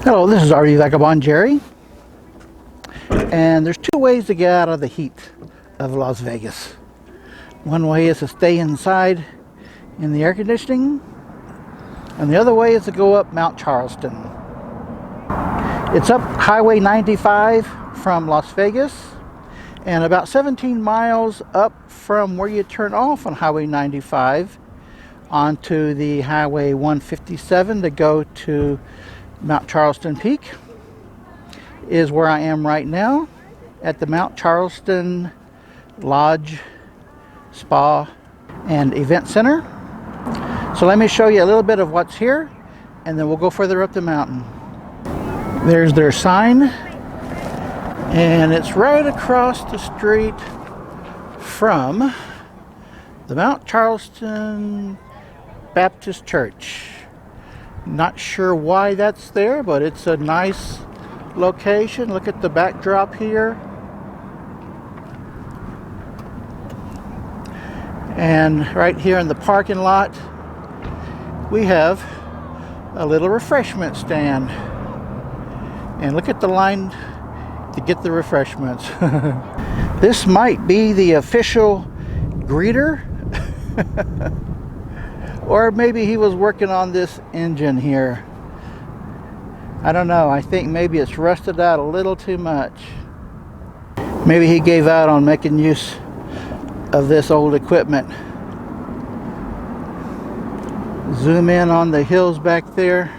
Hello, this is RV Vagabond Jerry, and there's two ways to get out of the heat of Las Vegas. One way is to stay inside in the air conditioning, and the other way is to go up Mount Charleston. It's up Highway 95 from Las Vegas, and about 17 miles up from where you turn off on Highway 95 onto the Highway 157 to go to Mount Charleston Peak is where I am right now at the Mount Charleston Lodge, Spa, and Event Center. So let me show you a little bit of what's here, and then we'll go further up the mountain. There's their sign, and it's right across the street from the Mount Charleston Baptist Church. Not sure why that's there, but it's a nice location. Look at the backdrop here. And right here in the parking lot, we have a little refreshment stand. And look at the line to get the refreshments. This might be the official greeter. Or maybe he was working on this engine here. I don't know. I think maybe it's rusted out a little too much. Maybe he gave out on making use of this old equipment. Zoom in on the hills back there.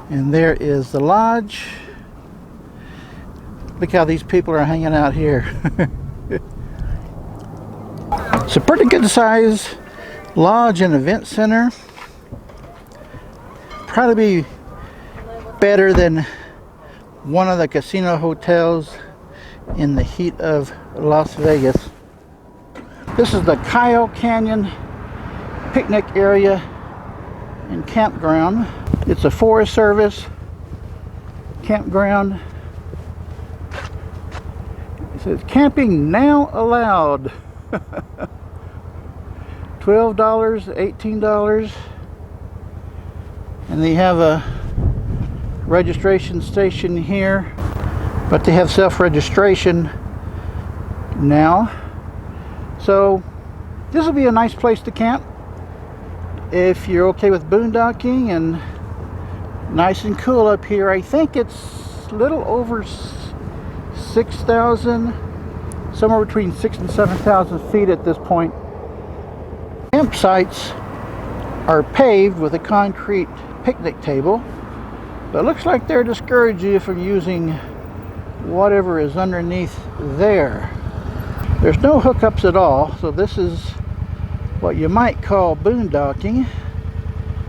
And there is the lodge. Look how these people are hanging out here. It's a pretty good size lodge and event center. Probably better than one of the casino hotels in the heat of Las Vegas. This is the Kyle Canyon picnic area and campground. It's a Forest Service campground. It says camping now allowed. $12, $18, and they have a registration station here, but they have self-registration now. So this will be a nice place to camp if you're okay with boondocking and nice and cool up here. I think it's a little over 6,000, somewhere between 6,000 and 7,000 feet at this point. Campsites are paved with a concrete picnic table, but it looks like they're discouraging you from using whatever is underneath there. There's no hookups at all, so this is what you might call boondocking.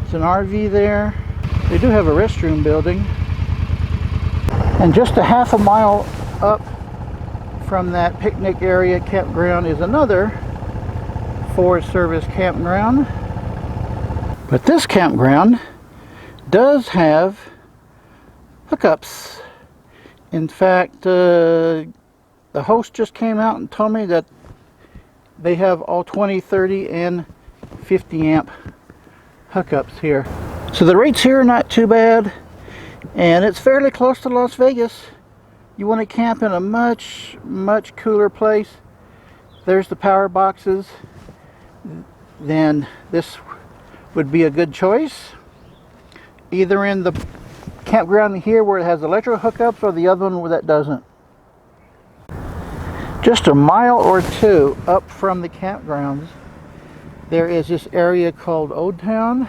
It's an RV there. They do have a restroom building, and just a half a mile up from that picnic area campground is another Forest Service campground. But this campground does have hookups. In fact, the host just came out and told me that they have all 20, 30, and 50 amp hookups here. So the rates here are not too bad, and it's fairly close to Las Vegas. You want to camp in a much cooler place, there's the power boxes. Then this would be a good choice, either in the campground here where it has electric hookups, or the other one where that doesn't. Just a mile or two up from the campgrounds, there is this area called Old Town.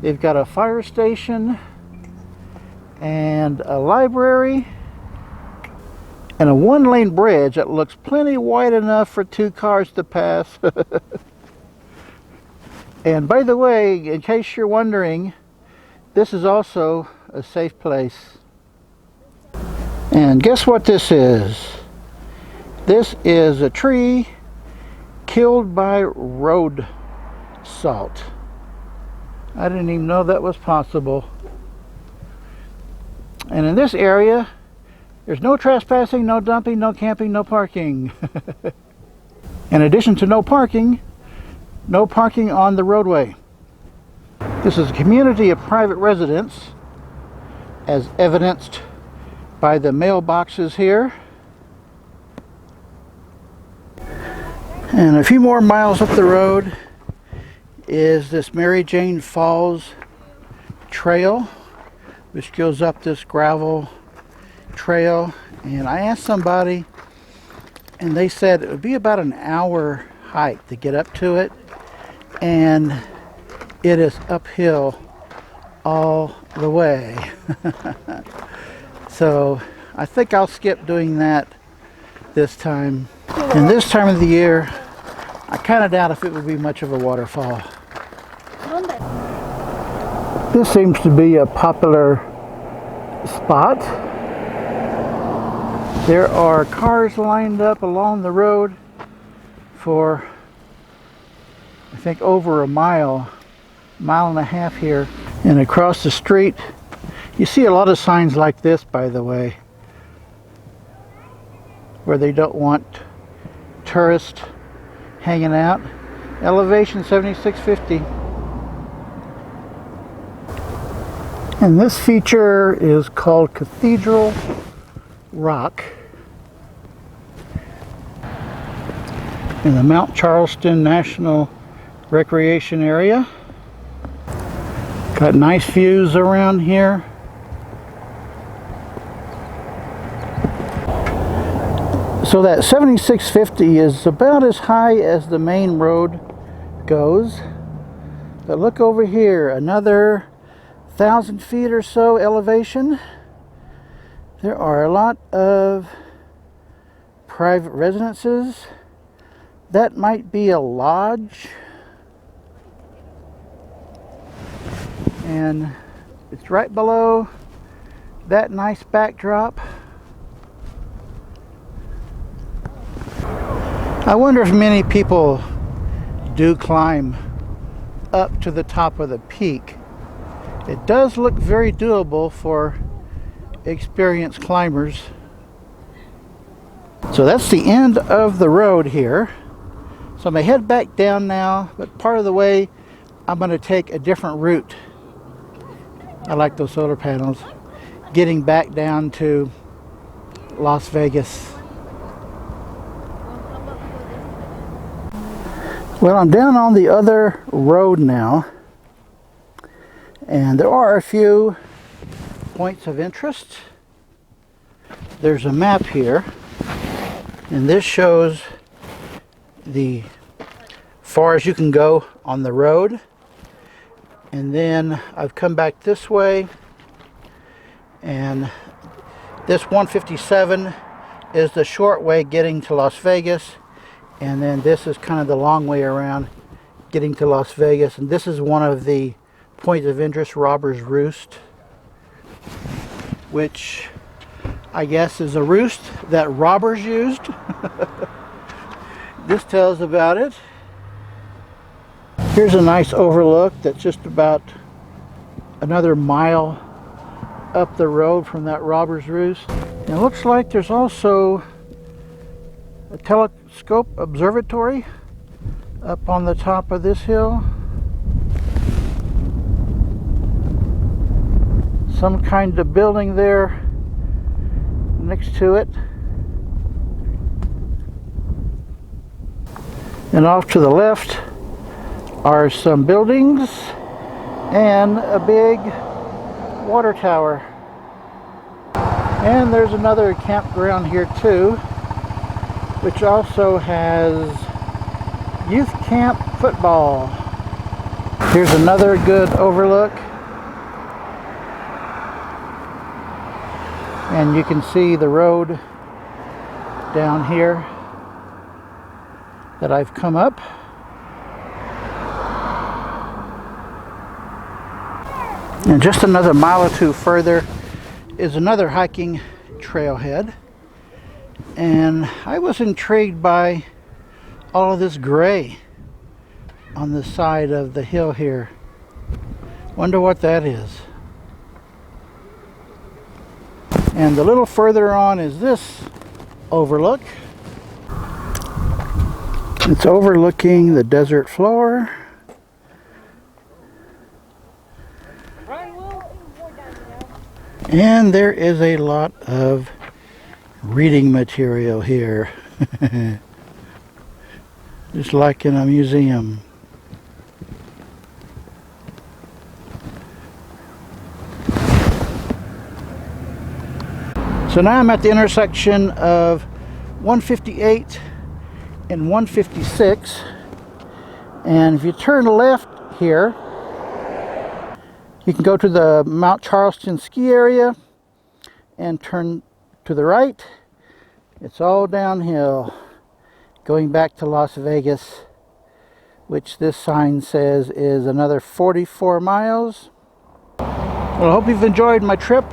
They've got a fire station and a library and a one-lane bridge that looks plenty wide enough for two cars to pass. And by the way, in case you're wondering, this is also a safe place. And guess what this is? This is a tree killed by road salt. I didn't even know that was possible. And in this area, there's no trespassing, no dumping, no camping, no parking. In addition to no parking on the roadway. This is a community of private residents, as evidenced by the mailboxes here. And a few more miles up the road is this Mary Jane Falls trail, which goes up this gravel trail. And I asked somebody, and they said it would be about an hour hike to get up to it, and it is uphill all the way. So I think I'll skip doing that this time. And this time of the year, I kind of doubt if it would be much of a waterfall. This seems to be a popular spot. There are cars lined up along the road for, I think, over a mile and a half here. And across the street, you see a lot of signs like this, by the way, where they don't want tourists hanging out. Elevation 7650. And this feature is called Cathedral Rock in the Mount Charleston National Recreation Area. Got nice views around here. So that 7650 is about as high as the main road goes. But look over here, another 1,000 feet or so elevation. There are a lot of private residences. That might be a lodge. And it's right below that nice backdrop. I wonder if many people do climb up to the top of the peak. It does look very doable for experienced climbers. So that's the end of the road here. So I'm going to head back down now, but part of the way I'm going to take a different route. I like those solar panels. Getting back down to Las Vegas. Well, I'm down on the other road now, and there are a few points of interest. There's a map here, and this shows the far as you can go on the road. And then I've come back this way, and this 157 is the short way getting to Las Vegas. And then this is kind of the long way around getting to Las Vegas. And this is one of the points of interest, Robber's Roost, which I guess is a roost that robbers used. This tells about it. Here's a nice overlook that's just about another mile up the road from that Robber's Roost. And it looks like there's also a telescope observatory up on the top of this hill. Some kind of building there next to it. And off to the left are some buildings and a big water tower. And there's another campground here too, which also has youth camp football. Here's another good overlook. And you can see the road down here that I've come up. And just another mile or two further is another hiking trailhead. And I was intrigued by all of this gray on the side of the hill here. Wonder what that is. And a little further on is this overlook. It's overlooking the desert floor. And there is a lot of reading material here. Just like in a museum. So now I'm at the intersection of 158 and 156, and if you turn left here, you can go to the Mount Charleston ski area and turn to the right. It's all downhill going back to Las Vegas, which this sign says is another 44 miles. Well, I hope you've enjoyed my trip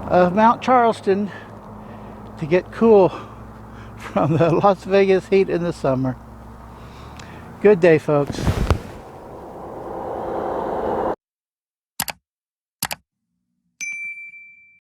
of Mount Charleston to get cool from the Las Vegas heat in the summer. Good day, folks.